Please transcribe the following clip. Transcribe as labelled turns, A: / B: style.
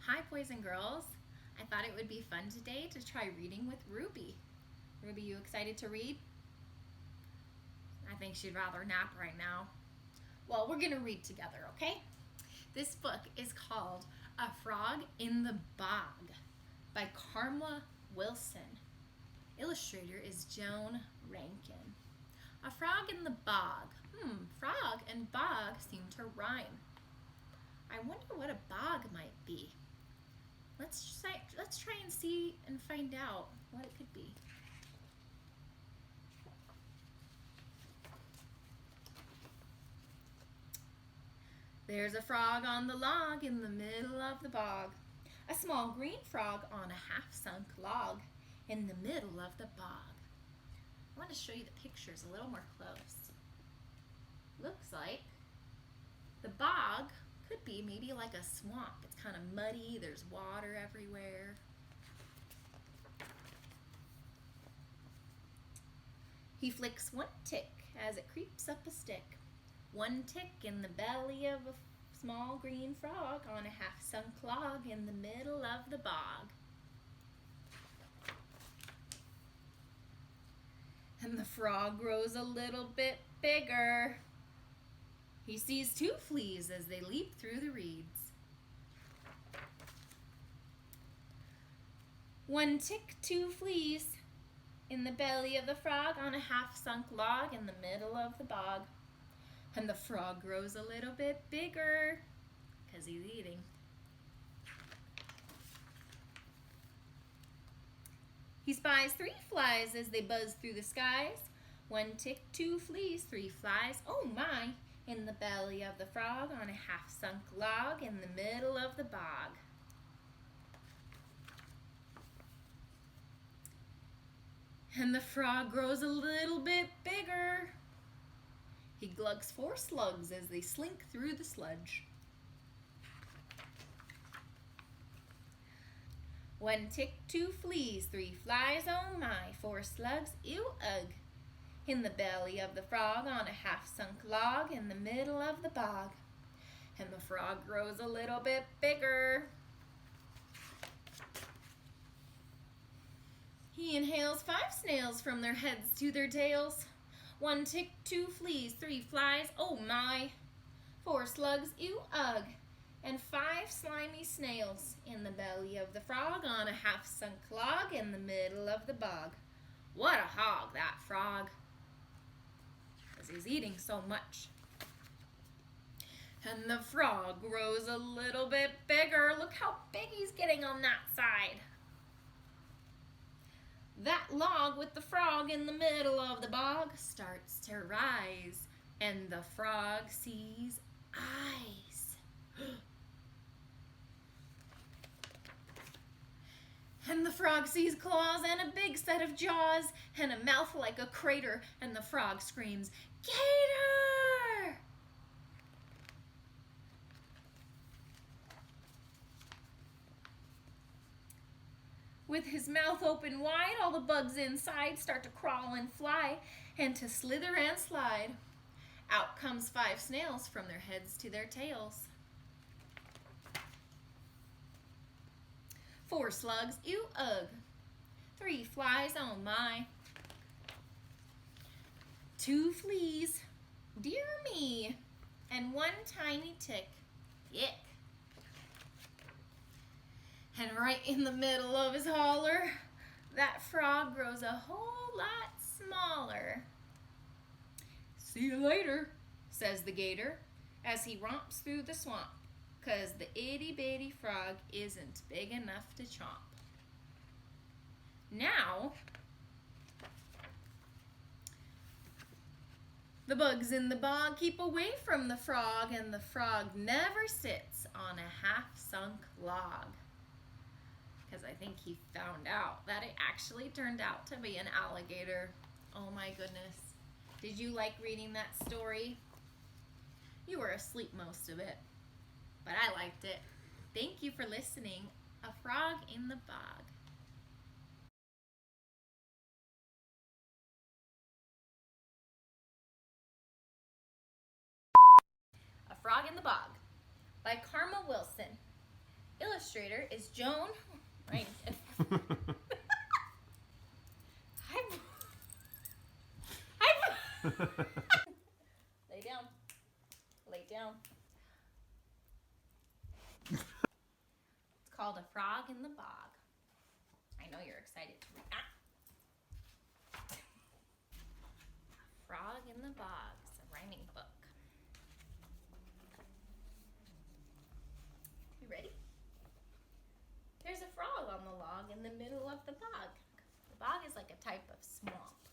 A: Hi boys and girls. I thought it would be fun today to try reading with Ruby. Ruby, you excited to read? I think she'd rather nap right now. Well, we're gonna read together, okay? This book is called A Frog in the Bog by Karma Wilson. Illustrator is Joan Rankin. A frog in the bog. Frog and bog seem to rhyme. I wonder what a bog might be. Let's try and see and find out what it could be. There's a frog on the log in the middle of the bog. A small green frog on a half-sunk log in the middle of the bog. I want to show you the pictures a little more close. Looks like the bog could be maybe like a swamp. It's kind of muddy, there's water everywhere. He flicks one tick as it creeps up a stick. One tick in the belly of a small green frog on a half-sunk log in the middle of the bog. And the frog grows a little bit bigger. He sees two fleas as they leap through the reeds. One tick, two fleas in the belly of the frog on a half-sunk log in the middle of the bog. And the frog grows a little bit bigger because he's eating. He spies three flies as they buzz through the skies. One tick, two fleas, three flies, oh my, in the belly of the frog on a half-sunk log in the middle of the bog. And the frog grows a little bit bigger. He glugs four slugs as they slink through the sludge. One tick, two fleas, three flies, oh my, four slugs, ew, ugh, in the belly of the frog on a half-sunk log in the middle of the bog. And the frog grows a little bit bigger. He inhales five snails from their heads to their tails. One tick, two fleas, three flies, oh my, four slugs, ew, ugh, and five slimy snails in the belly of the frog on a half-sunk log in the middle of the bog. What a hog, that frog, because he's eating so much. And the frog grows a little bit bigger. Look how big he's getting on that side. That log with the frog in the middle of the bog starts to rise, and the frog sees eyes. And the frog sees claws and a big set of jaws and a mouth like a crater, and the frog screams, "Gator!" With his mouth open wide, all the bugs inside start to crawl and fly and to slither and slide. Out comes five snails from their heads to their tails. Four slugs, ew, ugh. Three flies, oh my. Two fleas, dear me. And one tiny tick, yick. And right in the middle of his holler, that frog grows a whole lot smaller. See you later, says the gator, as he romps through the swamp, 'cause the itty-bitty frog isn't big enough to chomp. Now, the bugs in the bog keep away from the frog, and the frog never sits on a half-sunk log. Because I think he found out that it actually turned out to be an alligator. Oh my goodness. Did you like reading that story? You were asleep most of it, but I liked it. Thank you for listening. A Frog in the Bog. A Frog in the Bog by Karma Wilson. illustrator is Joan. Right. Lay down. Lay down. It's called A Frog in the Bog. I know you're excited to read that. A Frog in the Bog. It's a rhyming book. You ready? There's a frog on the log in the middle of the bog. The bog is like a type of swamp.